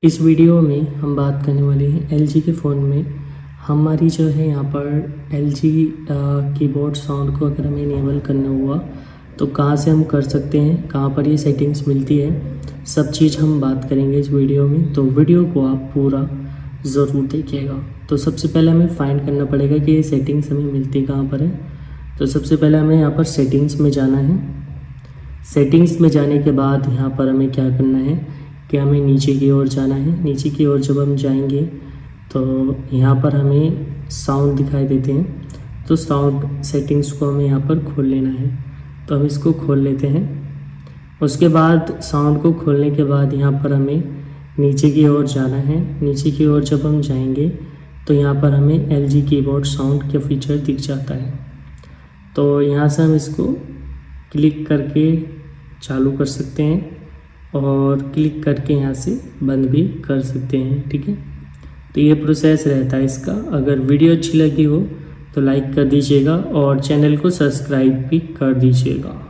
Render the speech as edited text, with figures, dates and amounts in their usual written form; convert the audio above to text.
इस वीडियो में हम बात करने वाले हैं LG के फ़ोन में हमारी जो है यहाँ पर LG कीबोर्ड साउंड को अगर हमें इनेबल करना हुआ तो कहाँ से हम कर सकते हैं, कहाँ पर ये सेटिंग्स मिलती है, सब चीज़ हम बात करेंगे इस वीडियो में। तो वीडियो को आप पूरा ज़रूर देखिएगा। तो सबसे पहले हमें फाइंड करना पड़ेगा कि ये सेटिंग्स हमें मिलती कहाँ पर है। तो सबसे पहले हमें यहाँ पर सेटिंग्स में जाना है। सेटिंग्स में जाने के बाद यहाँ पर हमें क्या करना है कि हमें नीचे की ओर जाना है। नीचे की ओर जब हम जाएंगे तो यहाँ पर हमें साउंड दिखाई देते हैं, तो साउंड सेटिंग्स को हमें यहाँ पर खोल लेना है। तो हम इसको खोल लेते हैं। उसके बाद साउंड को खोलने के बाद यहाँ पर हमें नीचे की ओर जाना है। नीचे की ओर जब हम जाएंगे तो यहाँ पर हमें LG कीबोर्ड साउंड का फीचर दिख जाता है। तो यहाँ से हम इसको क्लिक करके चालू कर सकते हैं और क्लिक करके यहाँ से बंद भी कर सकते हैं। ठीक है, तो ये प्रोसेस रहता है इसका। अगर वीडियो अच्छी लगी हो तो लाइक कर दीजिएगा और चैनल को सब्सक्राइब भी कर दीजिएगा।